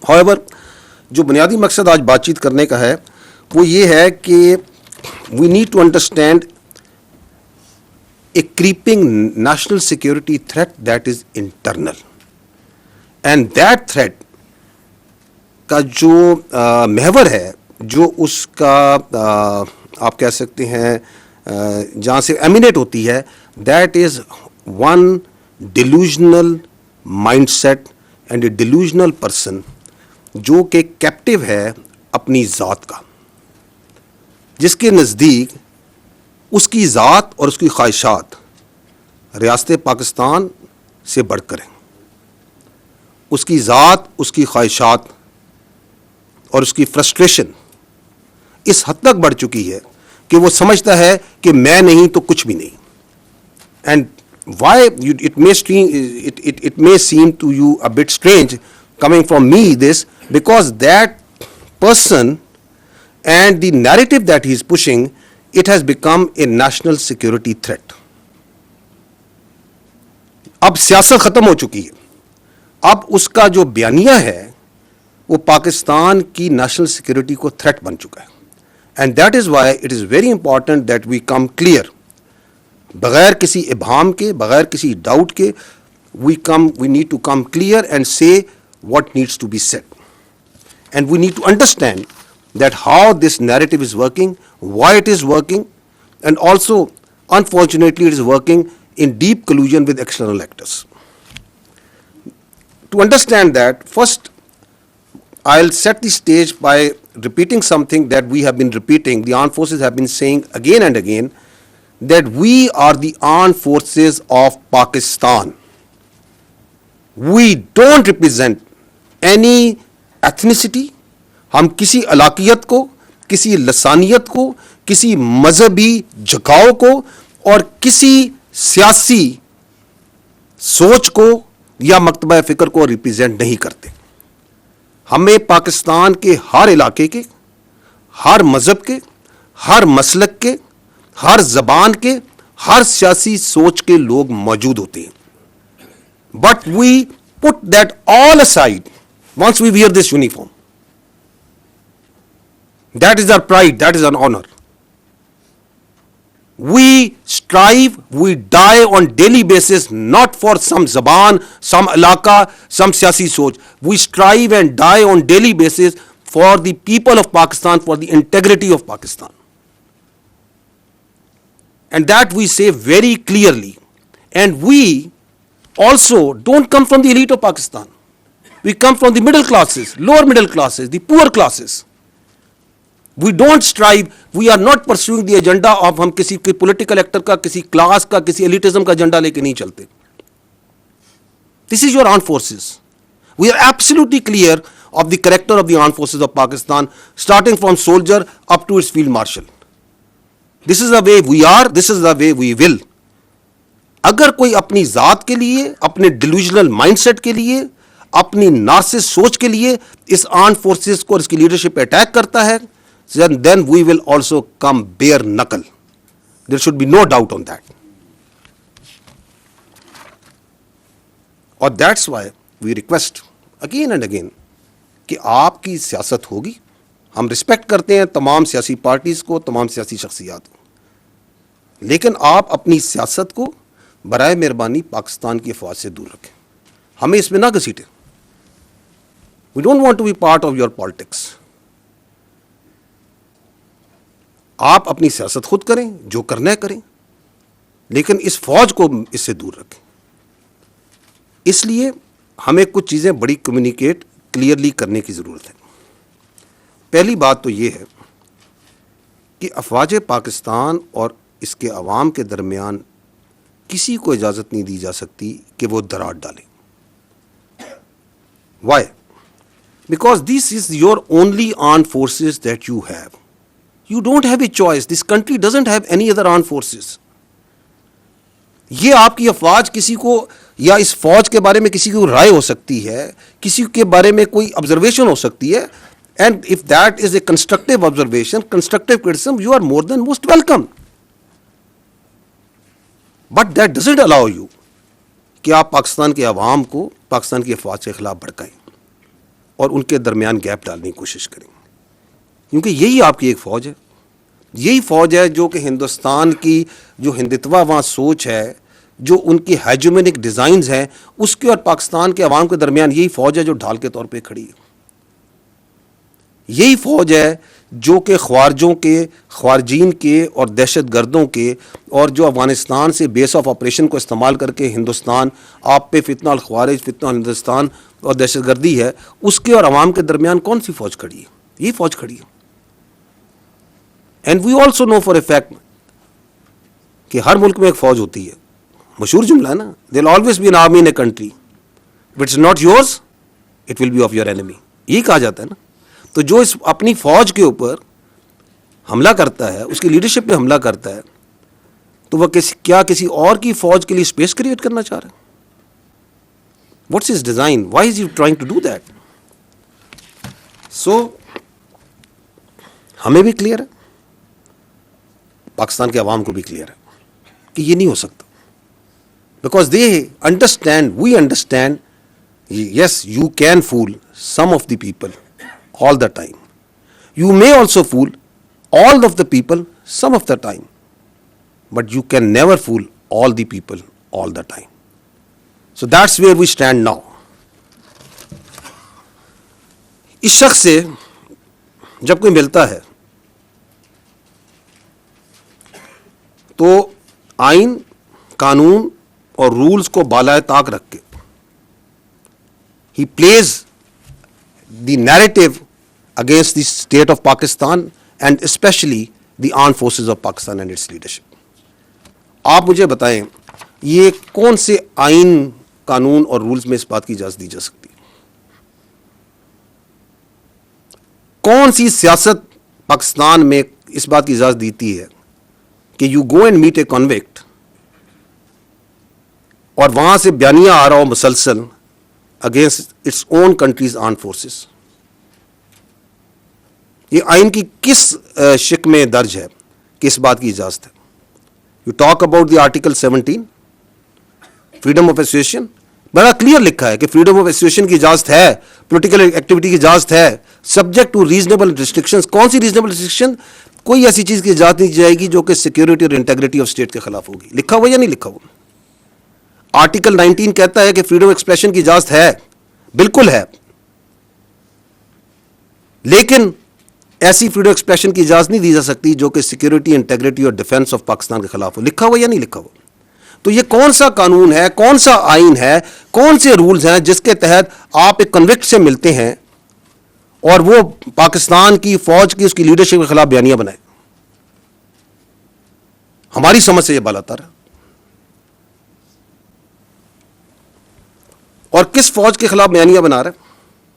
however جو بنیادی مقصد آج بات چیت کرنے کا ہے وہ یہ ہے کہ we need to understand a creeping national security threat that is internal, and that threat کا جو محور ہے, جو اس کا آپ کہہ سکتے ہیں جہاں سے ایمینیٹ ہوتی ہے, that is one delusional mind set and a delusional person جو کہ کیپٹیو ہے اپنی ذات کا, جس کے نزدیک اس کی ذات اور اس کی خواہشات ریاست پاکستان سے بڑھ کر ہیں. اس کی ذات, اس کی خواہشات اور اس کی فرسٹریشن اس حد تک بڑھ چکی ہے کہ وہ سمجھتا ہے کہ میں نہیں تو کچھ بھی نہیں. And why it may seem to you a bit strange coming from me this, because that person and the narrative that he is pushing, it has become a national security threat. اب سیاست ختم ہو چکی ہے, اب اس کا جو بیانیہ ہے وہ پاکستان کی نیشنل سیکورٹی کو تھریٹ بن چکا ہے. And that is why it is very important that we come clear, بغیر کسی ابہام کے, بغیر کسی ڈاؤٹ کے, we need to come clear and say what needs to be said. And we need to understand that how this narrative is working, why it is working, and also, unfortunately, it is working in deep collusion with external actors. To understand that, first, I'll set the stage by repeating something that we have been repeating, the armed forces have been saying again and again, that we are the armed forces of Pakistan. We don't represent any ethnicity. ہم کسی علاقیت کو, کسی لسانیت کو, کسی مذہبی جھکاؤ کو اور کسی سیاسی سوچ کو یا مکتبہ فکر کو ریپرزینٹ نہیں کرتے. ہمیں پاکستان کے ہر علاقے کے, ہر مذہب کے, ہر مسلک کے, ہر زبان کے, ہر سیاسی سوچ کے لوگ موجود ہوتے ہیں. But we put that all aside once we wear this uniform. That is our pride, that is our honor. We strive, we die on daily basis, not for some zaban, some alaka, some siyasi soch. We strive and die on daily basis for the people of Pakistan, for the integrity of Pakistan. And that we say very clearly. And we also don't come from the elite of Pakistan. We come from the middle classes, lower middle classes, the poor classes. We don't strive, we are not pursuing the agenda of ہم کسی political actor کا, کسی class کا, کسی ایلیٹزم کا agenda لے کے نہیں چلتے. This is your armed forces. We are absolutely clear of the character of the armed forces of Pakistan, starting from soldier up to its field marshal. This is the way we are, this is the way we will. اگر کوئی اپنی ذات کے لیے, اپنے delusional mind set کے لیے, اپنی نارسس سوچ کے لیے اس آرمڈ فورسز کو اور اس کی لیڈرشپ پہ اٹیک کرتا ہے, then we will also come bare knuckle. There should be no doubt on that. Or that's why we request again and again کہ آپ کی سیاست ہوگی. ہم رسپیکٹ کرتے ہیں تمام سیاسی پارٹیز کو, تمام سیاسی شخصیات کو, لیکن آپ اپنی سیاست کو برائے مہربانی پاکستان کی افواج سے دور رکھیں. ہمیں اس میں نہ گھسیٹیں. We don't want to be part of your politics. آپ اپنی سیاست خود کریں, جو کرنا ہے کریں, لیکن اس فوج کو اس سے دور رکھیں. اس لیے ہمیں کچھ چیزیں بڑی کمیونیکیٹ کلیئرلی کرنے کی ضرورت ہے. پہلی بات تو یہ ہے کہ افواج پاکستان اور اس کے عوام کے درمیان کسی کو اجازت نہیں دی جا سکتی کہ وہ دراڑ ڈالیں. Why? Because this is your only armed forces that you have. You don't have a choice. This country doesn't have any other armed forces. یہ آپ کی افواج کسی کو یا اس فوج کے بارے میں کسی کو رائے ہو سکتی ہے, کسی کے بارے میں کوئی آبزرویشن ہو سکتی ہے, and if that is a constructive observation, constructive criticism, you are more than most welcome. But that doesn't allow you کہ آپ پاکستان کے عوام کو پاکستان کی افواج کے خلاف بھڑکائیں. اور ان کے درمیان گیپ ڈالنے کی کوشش کریں، کیونکہ یہی آپ کی ایک فوج ہے. یہی فوج ہے جو کہ ہندوستان کی جو ہندتوا وہاں سوچ ہے، جو ان کی ہیجومینک ڈیزائنز ہیں، اس کے اور پاکستان کے عوام کے درمیان یہی فوج ہے جو ڈھال کے طور پہ کھڑی ہے. یہی فوج ہے جو کہ خوارجوں کے، خوارجین کے اور دہشت گردوں کے، اور جو افغانستان سے بیس آف آپریشن کو استعمال کر کے ہندوستان آپ پہ فتنہ الخوارج، فتنہ ہندوستان اور دہشت گردی ہے، اس کے اور عوام کے درمیان کون سی فوج کھڑی ہے؟ یہی فوج کھڑی ہے. And we also know for a fact کہ ہر ملک میں ایک فوج ہوتی ہے. مشہور جملہ ہے نا، there always be an army in a country, if it's not yours it will be of your enemy. یہی کہا جاتا ہے نا. تو جو اس اپنی فوج کے اوپر حملہ کرتا ہے، اس کی لیڈرشپ پہ حملہ کرتا ہے، تو وہ کیا کسی اور کی فوج کے لیے اسپیس کریٹ کرنا چاہ رہا ہے؟ What's his design? Why is he trying to do that? So ہمیں بھی کلیئر ہے، پاکستان کے عوام کو بھی کلیئر ہے کہ یہ نہیں ہو سکتا. Because they understand, we understand, yes you can fool some of the people all the time. You may also fool all of the people some of the time, but you can never fool all the people all the time. So that's where we stand now. اس شخص سے جب کوئی ملتا ہے تو آئین، قانون اور رولز کو بالائے طاق رکھ کے he plays the narrative against the state of Pakistan and especially the armed forces of Pakistan and its leadership. آپ مجھے بتائیں یہ کون سے آئین، قانون اور رولز میں اس بات کی اجازت دی جا سکتی ہے؟ کون سی سیاست پاکستان میں اس بات کی اجازت دیتی ہے کہ you go and meet a convict اور وہاں سے بیانیہ آ رہا ہو مسلسل against its own country's armed forces? یہ آئین کی کس شق میں درج ہے کہ اس بات کی اجازت ہے؟ You talk about the article 17 freedom of association, بڑا کلیئر لکھا ہے کہ فریڈم آف ایسوسیشن کی اجازت ہے، پولیٹیکل ایکٹیویٹی کی اجازت ہے، سبجیکٹ ٹو ریزنیبل ریسٹرکشنز. کون سی ریزنیبل ریسٹرکشن؟ کوئی ایسی چیز کی اجازت نہیں دی جائے گی جو کہ سیکورٹی اور انٹیگریٹی آف اسٹیٹ کے خلاف ہوگی. لکھا ہوا یا نہیں لکھا ہوا؟ آرٹیکل 19 کہتا ہے کہ فریڈم آف ایکسپریشن کی اجازت ہے، بالکل ہے، لیکن ایسی فریڈم آف ایکسپریشن کی اجازت نہیں دی جا سکتی جو کہ سیکورٹی، انٹیگریٹی اور ڈیفنس آف پاکستان کے خلاف ہو. لکھا ہوا یا نہیں لکھا ہوا؟ تو یہ کون سا قانون ہے، کون سا آئین ہے، کون سے رولز ہیں جس کے تحت آپ ایک کنوکٹ سے ملتے ہیں اور وہ پاکستان کی فوج کی، اس کی لیڈرشپ کے خلاف بیانیہ بنائے؟ ہماری سمجھ سے یہ بالاتر ہے. اور کس فوج کے خلاف بیانیہ بنا رہا ہے؟